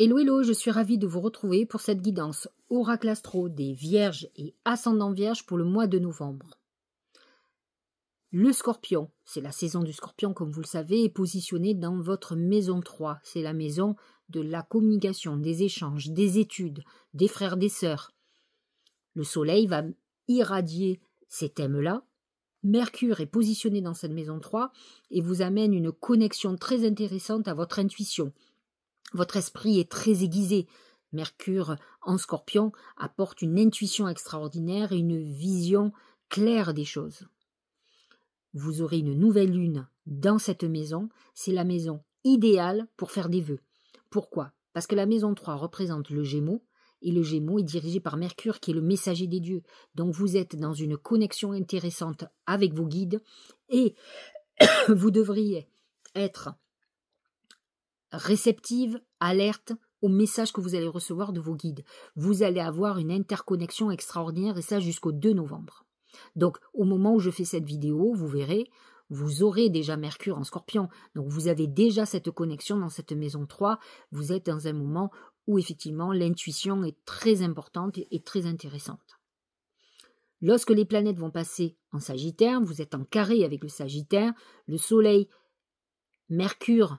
Hello, hello, je suis ravie de vous retrouver pour cette guidance Oracle Astro des Vierges et Ascendant Vierge pour le mois de novembre. Le Scorpion, c'est la saison du Scorpion comme vous le savez, est positionné dans votre maison 3. C'est la maison de la communication, des échanges, des études, des frères, des sœurs. Le Soleil va irradier ces thèmes-là. Mercure est positionné dans cette maison 3 et vous amène une connexion très intéressante à votre intuition. Votre esprit est très aiguisé. Mercure en Scorpion apporte une intuition extraordinaire et une vision claire des choses. Vous aurez une nouvelle lune dans cette maison. C'est la maison idéale pour faire des vœux. Pourquoi? Parce que la maison 3 représente le Gémeaux et le Gémeaux est dirigé par Mercure qui est le messager des dieux. Donc vous êtes dans une connexion intéressante avec vos guides et vous devriez être réceptive, alerte aux messages que vous allez recevoir de vos guides. Vous allez avoir une interconnexion extraordinaire et ça jusqu'au 2 novembre. Donc au moment où je fais cette vidéo, vous verrez, vous aurez déjà Mercure en Scorpion. Donc vous avez déjà cette connexion dans cette maison 3. Vous êtes dans un moment où effectivement l'intuition est très importante et très intéressante. Lorsque les planètes vont passer en Sagittaire, vous êtes en carré avec le Sagittaire, le Soleil, Mercure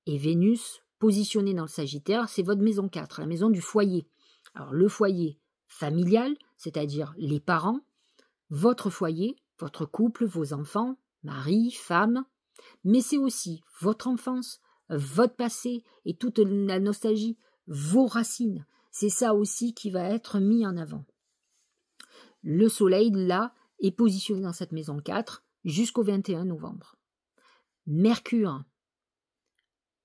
et Vénus, positionnés dans le Sagittaire, c'est votre maison 4, la maison du foyer. Alors le foyer familial, c'est-à-dire les parents, votre foyer, votre couple, vos enfants, mari, femme, mais c'est aussi votre enfance, votre passé et toute la nostalgie, vos racines. C'est ça aussi qui va être mis en avant. Le Soleil, là, est positionné dans cette maison 4 jusqu'au 21 novembre. Mercure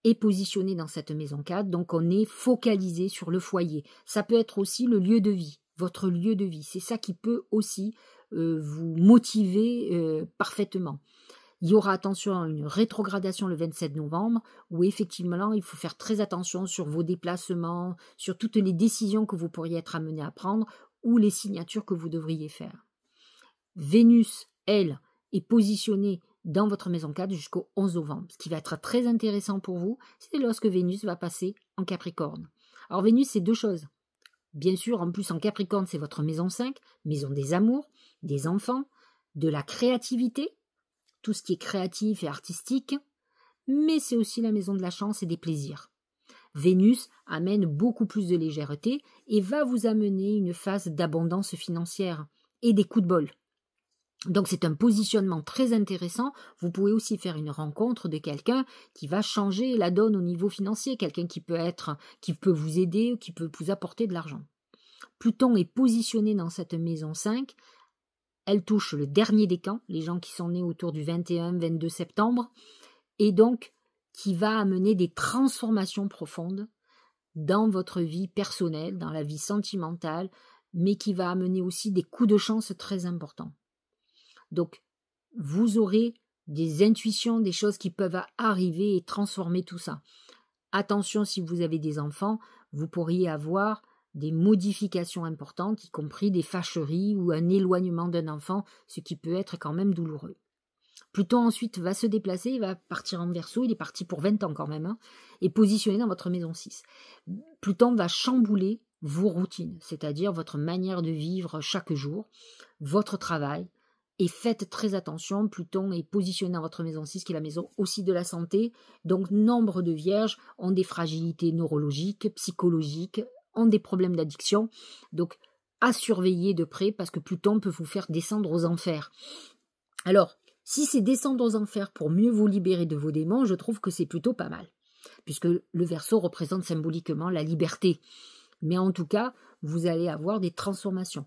est positionné dans cette maison 4, donc on est focalisé sur le foyer. Ça peut être aussi le lieu de vie, votre lieu de vie. C'est ça qui peut aussi vous motiver parfaitement. Il y aura, attention, une rétrogradation le 27 novembre, où effectivement, il faut faire très attention sur vos déplacements, sur toutes les décisions que vous pourriez être amené à prendre, ou les signatures que vous devriez faire. Vénus, elle, est positionnée dans votre maison 4 jusqu'au 11 novembre. Ce qui va être très intéressant pour vous, c'est lorsque Vénus va passer en Capricorne. Alors Vénus, c'est deux choses. Bien sûr, en plus en Capricorne, c'est votre maison 5, maison des amours, des enfants, de la créativité, tout ce qui est créatif et artistique, mais c'est aussi la maison de la chance et des plaisirs. Vénus amène beaucoup plus de légèreté et va vous amener une phase d'abondance financière et des coups de bol. Donc c'est un positionnement très intéressant. Vous pouvez aussi faire une rencontre de quelqu'un qui va changer la donne au niveau financier, quelqu'un qui peut vous aider, qui peut vous apporter de l'argent. Pluton est positionné dans cette maison 5. Elle touche le dernier décan, les gens qui sont nés autour du 21-22 septembre, et donc qui va amener des transformations profondes dans votre vie personnelle, dans la vie sentimentale, mais qui va amener aussi des coups de chance très importants. Donc, vous aurez des intuitions, des choses qui peuvent arriver et transformer tout ça. Attention, si vous avez des enfants, vous pourriez avoir des modifications importantes, y compris des fâcheries ou un éloignement d'un enfant, ce qui peut être quand même douloureux. Pluton ensuite va se déplacer, il va partir en Verseau, il est parti pour 20 ans quand même, et positionné dans votre maison 6. Pluton va chambouler vos routines, c'est-à-dire votre manière de vivre chaque jour, votre travail. Et faites très attention, Pluton est positionné dans votre maison 6, qui est la maison aussi de la santé. Donc, nombre de vierges ont des fragilités neurologiques, psychologiques, ont des problèmes d'addiction. Donc, à surveiller de près, parce que Pluton peut vous faire descendre aux enfers. Alors, si c'est descendre aux enfers pour mieux vous libérer de vos démons, je trouve que c'est plutôt pas mal. Puisque le Verseau représente symboliquement la liberté. Mais en tout cas, vous allez avoir des transformations.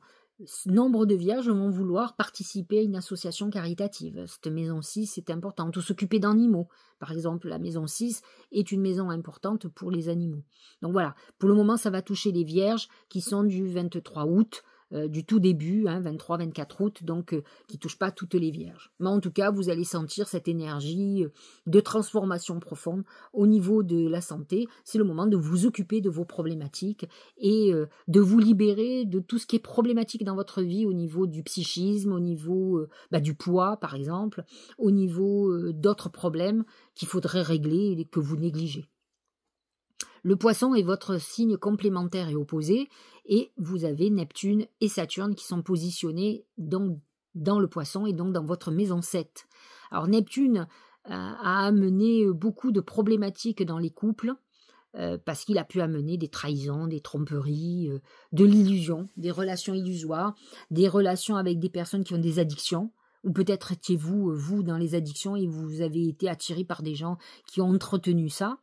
Nombre de vierges vont vouloir participer à une association caritative. Cette maison 6 c'est important. Ou s'occuper d'animaux. Par exemple, la maison 6 est une maison importante pour les animaux. Donc voilà, pour le moment, ça va toucher les vierges qui sont du 23 août, du tout début, 23-24 août, donc qui ne touche pas toutes les vierges. Mais en tout cas, vous allez sentir cette énergie de transformation profonde au niveau de la santé. C'est le moment de vous occuper de vos problématiques et de vous libérer de tout ce qui est problématique dans votre vie au niveau du psychisme, au niveau du poids, par exemple, au niveau d'autres problèmes qu'il faudrait régler et que vous négligez. Le Poisson est votre signe complémentaire et opposé, et vous avez Neptune et Saturne qui sont positionnés donc dans le Poisson et donc dans votre maison 7. Alors Neptune a amené beaucoup de problématiques dans les couples, parce qu'il a pu amener des trahisons, des tromperies, de l'illusion, des relations illusoires, des relations avec des personnes qui ont des addictions, ou peut-être étiez-vous, vous, dans les addictions et vous avez été attiré par des gens qui ont entretenu ça.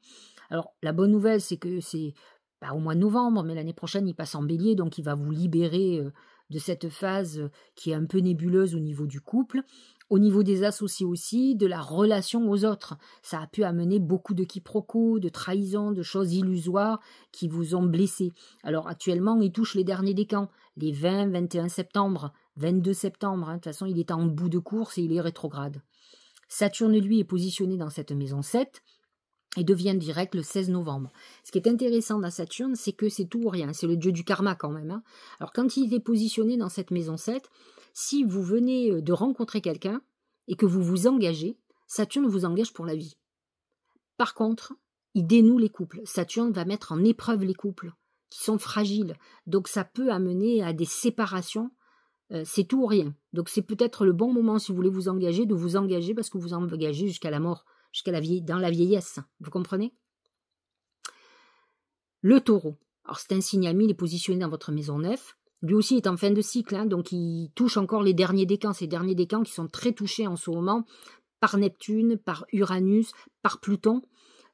Alors, la bonne nouvelle, c'est que c'est pas au mois de novembre, mais l'année prochaine, il passe en bélier, donc il va vous libérer de cette phase qui est un peu nébuleuse au niveau du couple. Au niveau des associés aussi, de la relation aux autres. Ça a pu amener beaucoup de quiproquos, de trahisons, de choses illusoires qui vous ont blessé. Alors actuellement, il touche les derniers décans, les 20, 21 septembre, 22 septembre. De toute façon, il est en bout de course et il est rétrograde. Saturne, lui, est positionné dans cette maison 7 et devient direct le 16 novembre. Ce qui est intéressant dans Saturne, c'est que c'est tout ou rien. C'est le dieu du karma quand même. Hein. Alors quand il est positionné dans cette maison 7, si vous venez de rencontrer quelqu'un et que vous vous engagez, Saturne vous engage pour la vie. Par contre, il dénoue les couples. Saturne va mettre en épreuve les couples qui sont fragiles. Donc ça peut amener à des séparations. C'est tout ou rien. Donc c'est peut-être le bon moment, si vous voulez vous engager, de vous engager parce que vous engagez jusqu'à la mort, dans la vieillesse. Vous comprenez? Le Taureau. Alors c'est un signe ami, il est positionné dans votre maison 9. Lui aussi est en fin de cycle, hein, donc il touche encore les derniers décans, ces derniers décans qui sont très touchés en ce moment par Neptune, par Uranus, par Pluton.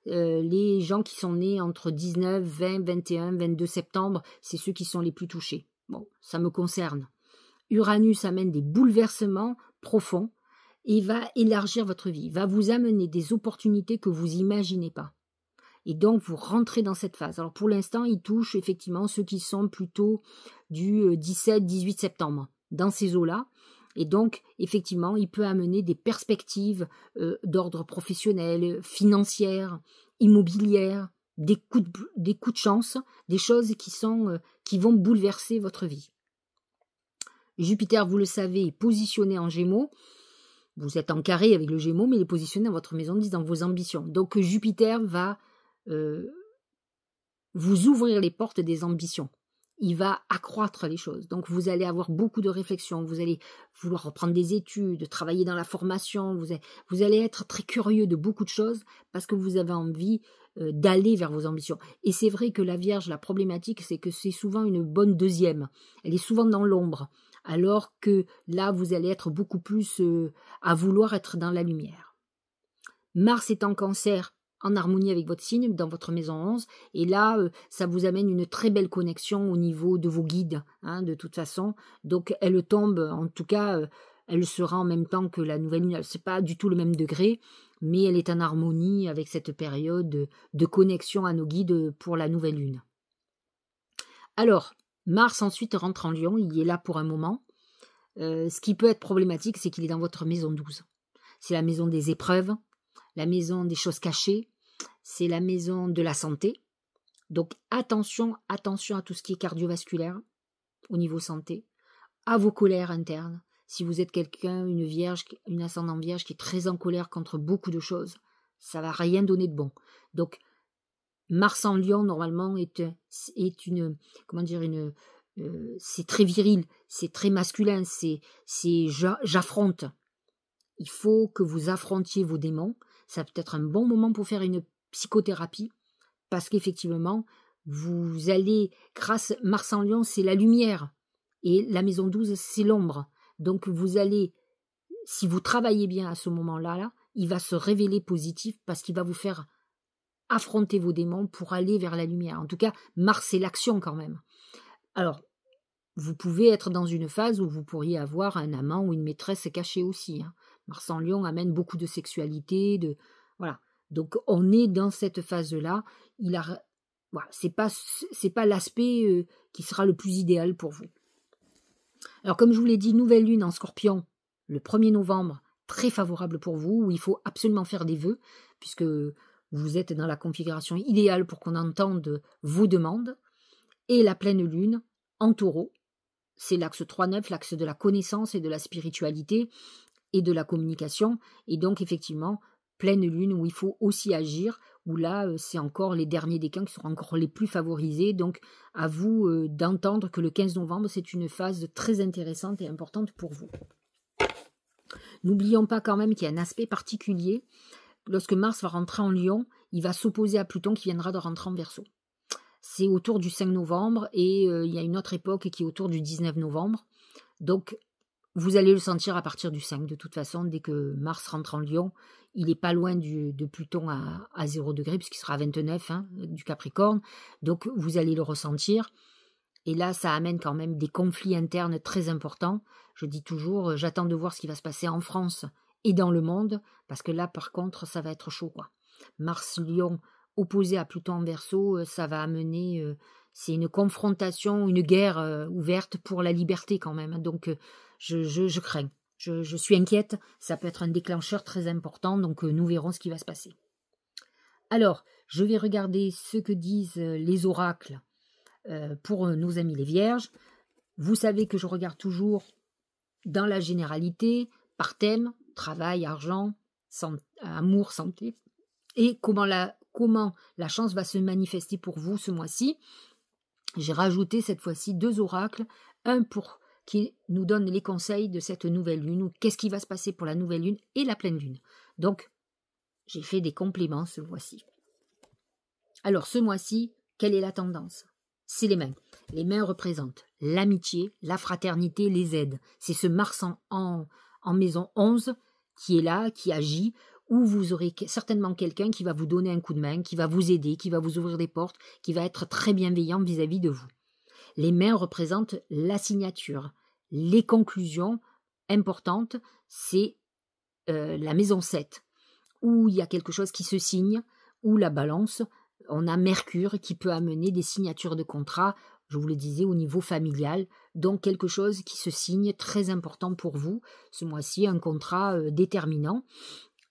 Les gens qui sont nés entre 19, 20, 21, 22 septembre, c'est ceux qui sont les plus touchés. Bon, ça me concerne. Uranus amène des bouleversements profonds et va élargir votre vie, va vous amener des opportunités que vous n'imaginez pas. Et donc, vous rentrez dans cette phase. Alors, pour l'instant, il touche effectivement ceux qui sont plutôt du 17-18 septembre, dans ces eaux-là. Et donc, effectivement, il peut amener des perspectives d'ordre professionnel, financière, immobilière, des coups de chance, des choses qui vont bouleverser votre vie. Jupiter, vous le savez, est positionné en Gémeaux. Vous êtes en carré avec le Gémeaux, mais il est positionné dans votre maison 10, dans vos ambitions. Donc, Jupiter va vous ouvrir les portes des ambitions. Il va accroître les choses. Donc, vous allez avoir beaucoup de réflexions. Vous allez vouloir reprendre des études, travailler dans la formation. Vous allez être très curieux de beaucoup de choses parce que vous avez envie d'aller vers vos ambitions. Et c'est vrai que la Vierge, la problématique, c'est que c'est souvent une bonne deuxième. Elle est souvent dans l'ombre. Alors que là, vous allez être beaucoup plus à vouloir être dans la lumière. Mars est en Cancer, en harmonie avec votre signe, dans votre maison 11, et là, ça vous amène une très belle connexion au niveau de vos guides, hein, de toute façon. Donc, elle tombe, en tout cas, elle sera en même temps que la nouvelle lune. C'est pas du tout le même degré, mais elle est en harmonie avec cette période de connexion à nos guides pour la nouvelle lune. Alors, Mars ensuite rentre en Lion, il est là pour un moment. Ce qui peut être problématique, c'est qu'il est dans votre maison 12. C'est la maison des épreuves, la maison des choses cachées, c'est la maison de la santé. Donc attention à tout ce qui est cardiovasculaire au niveau santé, à vos colères internes. Si vous êtes quelqu'un, une vierge, une ascendant vierge qui est très en colère contre beaucoup de choses, ça va rien donner de bon. Donc Mars en Lion, normalement, est une, comment dire, c'est très viril, c'est très masculin, c'est j'affronte. Il faut que vous affrontiez vos démons. Ça peut être un bon moment pour faire une psychothérapie, parce qu'effectivement, vous allez, grâce Mars en Lion, c'est la lumière, et la maison 12, c'est l'ombre. Donc vous allez, si vous travaillez bien à ce moment-là, il va se révéler positif, parce qu'il va vous faire affronter vos démons pour aller vers la lumière. En tout cas, Mars, c'est l'action quand même. Alors, vous pouvez être dans une phase où vous pourriez avoir un amant ou une maîtresse cachée aussi. Hein. Mars en Lion amène beaucoup de sexualité, voilà. Donc, on est dans cette phase-là. Voilà, c'est pas l'aspect qui sera le plus idéal pour vous. Alors, comme je vous l'ai dit, nouvelle lune en Scorpion, le 1er novembre, très favorable pour vous, où il faut absolument faire des vœux, puisque vous êtes dans la configuration idéale pour qu'on entende vos demandes. Et la pleine lune en Taureau, c'est l'axe 3-9, l'axe de la connaissance et de la spiritualité et de la communication. Et donc, effectivement, pleine lune où il faut aussi agir où là, c'est encore les derniers décans qui seront encore les plus favorisés. Donc, à vous d'entendre que le 15 novembre, c'est une phase très intéressante et importante pour vous. N'oublions pas quand même qu'il y a un aspect particulier. Lorsque Mars va rentrer en Lion, il va s'opposer à Pluton qui viendra de rentrer en Verseau. C'est autour du 5 novembre et il y a une autre époque qui est autour du 19 novembre. Donc, vous allez le sentir à partir du 5. De toute façon, dès que Mars rentre en Lion, il n'est pas loin de Pluton à 0 degré, puisqu'il sera à 29 du Capricorne. Donc, vous allez le ressentir. Et là, ça amène quand même des conflits internes très importants. Je dis toujours, j'attends de voir ce qui va se passer en France et dans le monde, parce que là, par contre, ça va être chaud, quoi. Mars-Lion opposé à Pluton en Verseau, ça va amener... c'est une confrontation, une guerre ouverte pour la liberté quand même. Donc, je crains. Je suis inquiète. Ça peut être un déclencheur très important. Donc, nous verrons ce qui va se passer. Alors, je vais regarder ce que disent les oracles pour nos amis les Vierges. Vous savez que je regarde toujours dans la généralité, par thème, travail, argent, amour, santé, et comment la chance va se manifester pour vous ce mois-ci. J'ai rajouté cette fois-ci 2 oracles, un pour qui nous donne les conseils de cette nouvelle lune, ou qu'est-ce qui va se passer pour la nouvelle lune et la pleine lune. Donc, j'ai fait des compléments ce mois-ci. Alors, ce mois-ci, quelle est la tendance? C'est les mains. Les mains représentent l'amitié, la fraternité, les aides. C'est ce Mars en maison 11 qui est là, qui agit, où vous aurez certainement quelqu'un qui va vous donner un coup de main, qui va vous aider, qui va vous ouvrir des portes, qui va être très bienveillant vis-à-vis de vous. Les mains représentent la signature. Les conclusions importantes, c'est la maison 7, où il y a quelque chose qui se signe, où la balance, on a Mercure qui peut amener des signatures de contrat, je vous le disais, au niveau familial, donc quelque chose qui se signe très important pour vous, ce mois-ci, un contrat déterminant.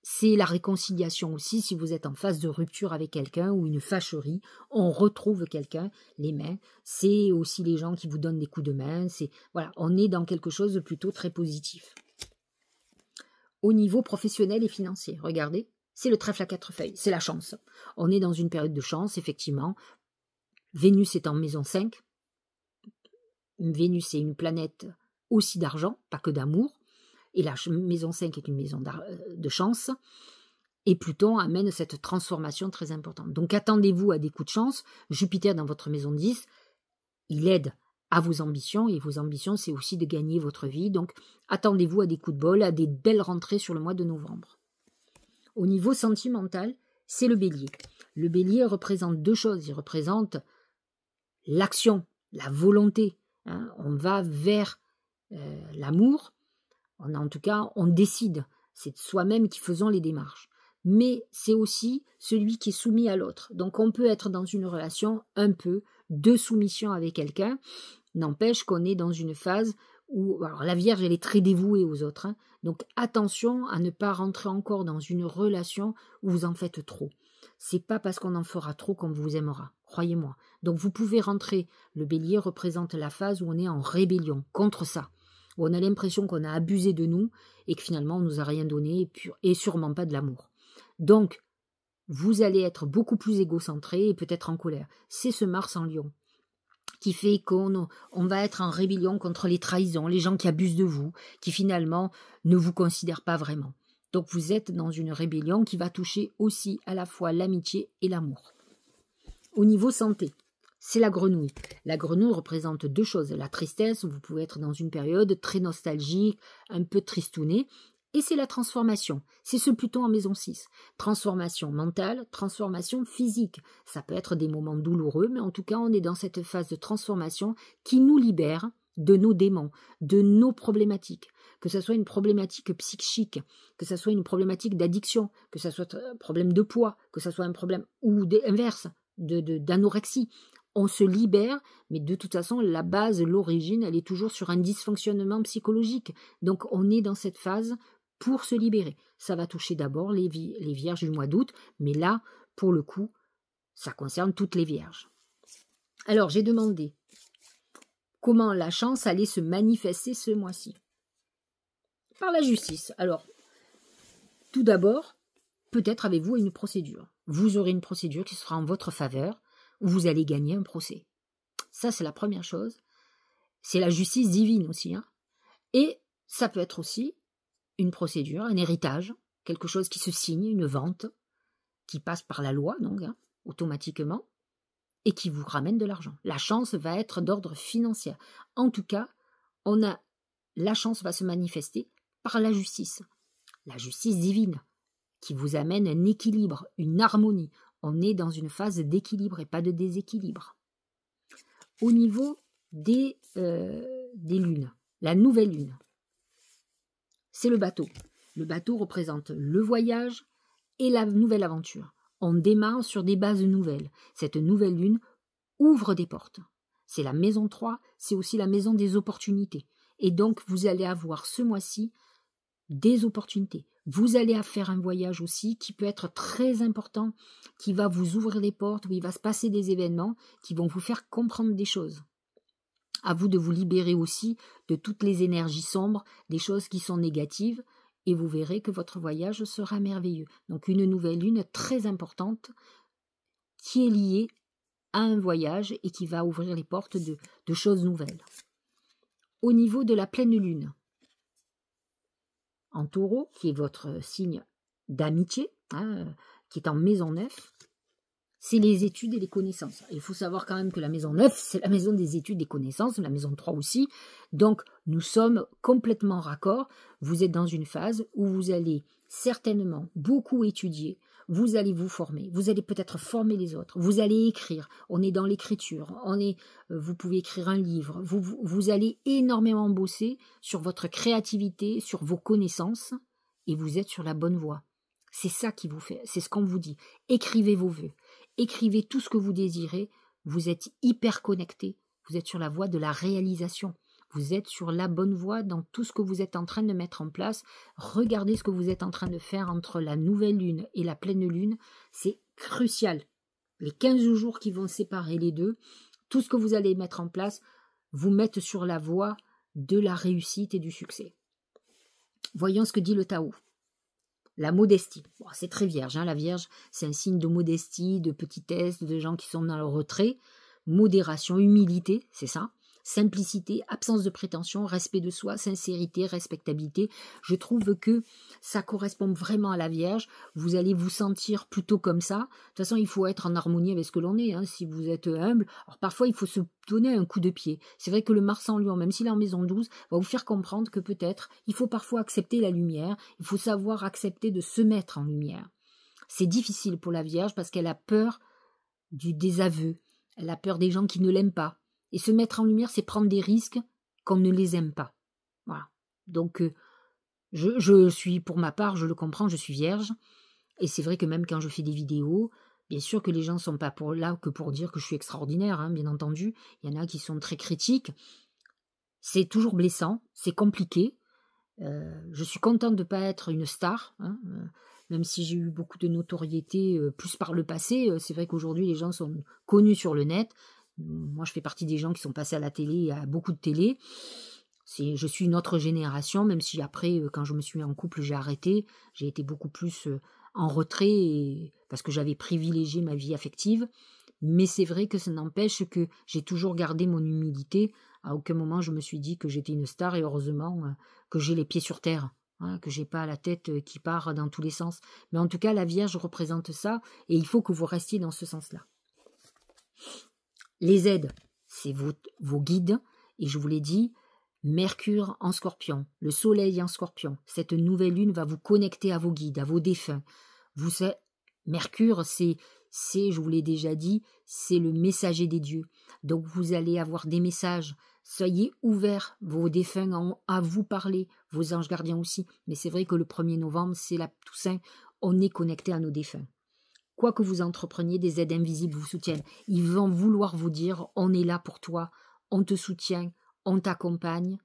C'est la réconciliation aussi, si vous êtes en phase de rupture avec quelqu'un ou une fâcherie, on retrouve quelqu'un, les mains, c'est aussi les gens qui vous donnent des coups de main, voilà, on est dans quelque chose de plutôt très positif. Au niveau professionnel et financier, regardez, c'est le trèfle à 4 feuilles, c'est la chance. On est dans une période de chance, effectivement. Vénus est en maison 5. Vénus est une planète aussi d'argent, pas que d'amour. Et la maison 5 est une maison de chance. Et Pluton amène cette transformation très importante. Donc attendez-vous à des coups de chance. Jupiter dans votre maison 10, il aide à vos ambitions. Et vos ambitions, c'est aussi de gagner votre vie. Donc attendez-vous à des coups de bol, à des belles rentrées sur le mois de novembre. Au niveau sentimental, c'est le bélier. Le bélier représente 2 choses. Il représente l'action, la volonté. On va vers l'amour. En tout cas, on décide. C'est soi-même qui faisons les démarches. Mais c'est aussi celui qui est soumis à l'autre. Donc on peut être dans une relation un peu de soumission avec quelqu'un. N'empêche qu'on est dans une phase où, alors la Vierge, elle est très dévouée aux autres. Donc attention à ne pas rentrer encore dans une relation où vous en faites trop. C'est pas parce qu'on en fera trop qu'on vous aimera, croyez-moi. Donc vous pouvez rentrer, le bélier représente la phase où on est en rébellion contre ça, où on a l'impression qu'on a abusé de nous et que finalement on nous a rien donné et sûrement pas de l'amour. Donc vous allez être beaucoup plus égocentré et peut-être en colère. C'est ce Mars en Lion qui fait qu'on va être en rébellion contre les trahisons, les gens qui abusent de vous, qui finalement ne vous considèrent pas vraiment. Donc vous êtes dans une rébellion qui va toucher aussi à la fois l'amitié et l'amour. Au niveau santé, c'est la grenouille. La grenouille représente 2 choses. La tristesse, vous pouvez être dans une période très nostalgique, un peu tristounée, et c'est la transformation. C'est ce Pluton en maison 6. Transformation mentale, transformation physique. Ça peut être des moments douloureux, mais en tout cas, on est dans cette phase de transformation qui nous libère de nos démons, de nos problématiques. Que ce soit une problématique psychique, que ce soit une problématique d'addiction, que ce soit un problème de poids, que ce soit un problème ou inverse, d'anorexie. On se libère, mais de toute façon, la base, l'origine, elle est toujours sur un dysfonctionnement psychologique. Donc, on est dans cette phase pour se libérer. Ça va toucher d'abord les vierges du mois d'août, mais là, pour le coup, ça concerne toutes les vierges. Alors, j'ai demandé comment la chance allait se manifester ce mois-ci. Par la justice. Alors, tout d'abord, peut-être avez-vous une procédure. Vous aurez une procédure qui sera en votre faveur, où vous allez gagner un procès. Ça, c'est la première chose. C'est la justice divine aussi. Hein. Et ça peut être aussi une procédure, un héritage, quelque chose qui se signe, une vente, qui passe par la loi, donc, hein, automatiquement, et qui vous ramène de l'argent. La chance va être d'ordre financier. En tout cas, la chance va se manifester par la justice divine, qui vous amène un équilibre, une harmonie. On est dans une phase d'équilibre et pas de déséquilibre. Au niveau des lunes, la nouvelle lune, c'est le bateau. Le bateau représente le voyage et la nouvelle aventure. On démarre sur des bases nouvelles. Cette nouvelle lune ouvre des portes. C'est la maison 3, c'est aussi la maison des opportunités. Et donc, vous allez avoir ce mois-ci des opportunités. Vous allez faire un voyage aussi qui peut être très important, qui va vous ouvrir les portes, où il va se passer des événements qui vont vous faire comprendre des choses. À vous de vous libérer aussi de toutes les énergies sombres, des choses qui sont négatives, et vous verrez que votre voyage sera merveilleux. Donc une nouvelle lune très importante qui est liée à un voyage et qui va ouvrir les portes de choses nouvelles. Au niveau de la pleine lune, en taureau, qui est votre signe d'amitié, hein, qui est en maison 9, c'est les études et les connaissances. Il faut savoir quand même que la maison 9, c'est la maison des études et des connaissances, la maison 3 aussi. Donc, nous sommes complètement raccord. Vous êtes dans une phase où vous allez certainement beaucoup étudier, vous allez vous former, vous allez peut-être former les autres, vous allez écrire, on est dans l'écriture, vous pouvez écrire un livre, vous allez énormément bosser sur votre créativité, sur vos connaissances, et vous êtes sur la bonne voie. C'est ça qui vous fait, c'est ce qu'on vous dit. Écrivez vos vœux, écrivez tout ce que vous désirez, vous êtes hyper connecté, vous êtes sur la voie de la réalisation. Vous êtes sur la bonne voie dans tout ce que vous êtes en train de mettre en place. Regardez ce que vous êtes en train de faire entre la nouvelle lune et la pleine lune. C'est crucial. Les 15 jours qui vont séparer les deux, tout ce que vous allez mettre en place, vous mettre sur la voie de la réussite et du succès. Voyons ce que dit le Tao. La modestie. Bon, c'est très vierge. Hein, la vierge, c'est un signe de modestie, de petitesse, de gens qui sont dans le retrait. Modération, humilité, c'est ça. Simplicité, absence de prétention, respect de soi, sincérité, respectabilité. Je trouve que ça correspond vraiment à la Vierge. Vous allez vous sentir plutôt comme ça. De toute façon, il faut être en harmonie avec ce que l'on est. Hein, si vous êtes humble, alors parfois il faut se donner un coup de pied. C'est vrai que le Mars en Lion, même s'il est en maison 12, va vous faire comprendre que peut-être il faut parfois accepter la lumière. Il faut savoir accepter de se mettre en lumière. C'est difficile pour la Vierge parce qu'elle a peur du désaveu. Elle a peur des gens qui ne l'aiment pas. Et se mettre en lumière, c'est prendre des risques qu'on ne les aime pas. Voilà. Donc, je suis, pour ma part, je le comprends, je suis vierge. Et c'est vrai que même quand je fais des vidéos, bien sûr que les gens ne sont pas là que pour dire que je suis extraordinaire, hein, bien entendu. Il y en a qui sont très critiques. C'est toujours blessant, c'est compliqué. Je suis contente de ne pas être une star, hein, même si j'ai eu beaucoup de notoriété plus par le passé. C'est vrai qu'aujourd'hui, les gens sont connus sur le net. Moi, je fais partie des gens qui sont passés à la télé, à beaucoup de télé. Je suis une autre génération, même si après, quand je me suis mis en couple, j'ai arrêté. J'ai été beaucoup plus en retrait parce que j'avais privilégié ma vie affective. Mais c'est vrai que ça n'empêche que j'ai toujours gardé mon humilité. À aucun moment, je me suis dit que j'étais une star et heureusement que j'ai les pieds sur terre. Hein, que j'ai pas la tête qui part dans tous les sens. Mais en tout cas, la Vierge représente ça et il faut que vous restiez dans ce sens-là. Les aides, c'est vos guides, et je vous l'ai dit, Mercure en Scorpion, le Soleil en Scorpion. Cette nouvelle lune va vous connecter à vos guides, à vos défunts. Mercure, c'est, je vous l'ai déjà dit, c'est le messager des dieux. Donc vous allez avoir des messages. Soyez ouverts, vos défunts ont à vous parler, vos anges gardiens aussi. Mais c'est vrai que le 1er novembre, c'est la Toussaint, on est connecté à nos défunts. Quoi que vous entrepreniez, des aides invisibles vous soutiennent. Ils vont vouloir vous dire « on est là pour toi, on te soutient, on t'accompagne,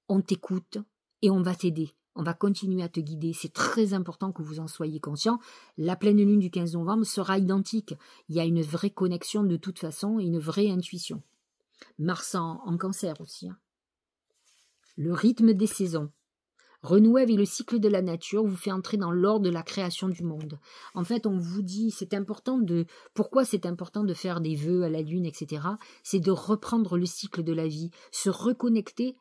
on t'écoute et on va t'aider. On va continuer à te guider. » C'est très important que vous en soyez conscient. La pleine lune du 15 novembre sera identique. Il y a une vraie connexion de toute façon et une vraie intuition. Mars en Cancer aussi. Hein. Le rythme des saisons. Renouer avec le cycle de la nature vous fait entrer dans l'ordre de la création du monde. En fait, on vous dit, pourquoi c'est important de faire des vœux à la lune, etc. C'est de reprendre le cycle de la vie, se reconnecter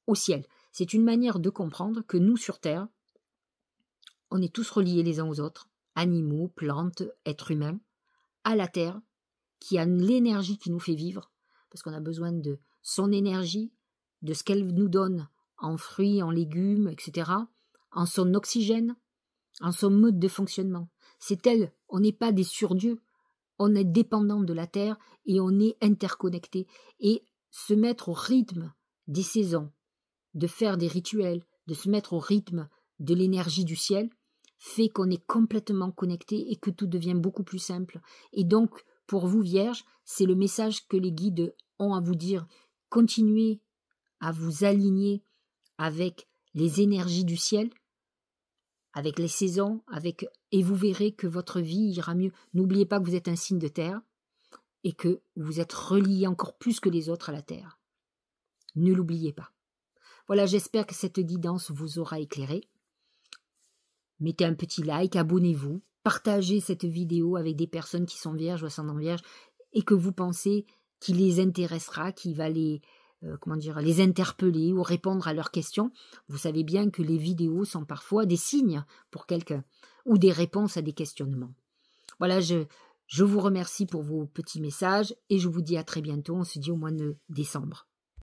au ciel. C'est une manière de comprendre que nous, sur Terre, on est tous reliés les uns aux autres, animaux, plantes, êtres humains, à la Terre, qui a l'énergie qui nous fait vivre, parce qu'on a besoin de son énergie, de ce qu'elle nous donne en fruits, en légumes, etc., en son oxygène, en son mode de fonctionnement. C'est elle, on n'est pas des surdieux, on est dépendant de la Terre et on est interconnecté. Et se mettre au rythme des saisons, de faire des rituels, de se mettre au rythme de l'énergie du ciel, fait qu'on est complètement connecté et que tout devient beaucoup plus simple. Et donc, pour vous, Vierges, c'est le message que les guides ont à vous dire. Continuez à vous aligner avec les énergies du ciel, avec les saisons, et vous verrez que votre vie ira mieux. N'oubliez pas que vous êtes un signe de terre et que vous êtes relié encore plus que les autres à la terre. Ne l'oubliez pas. Voilà, j'espère que cette guidance vous aura éclairé. Mettez un petit like, abonnez-vous, partagez cette vidéo avec des personnes qui sont vierges ou ascendant vierge et que vous pensez qui les intéressera, qui va les interpeller ou répondre à leurs questions. Vous savez bien que les vidéos sont parfois des signes pour quelqu'un ou des réponses à des questionnements. Voilà, je vous remercie pour vos petits messages et je vous dis à très bientôt. On se dit au mois de décembre.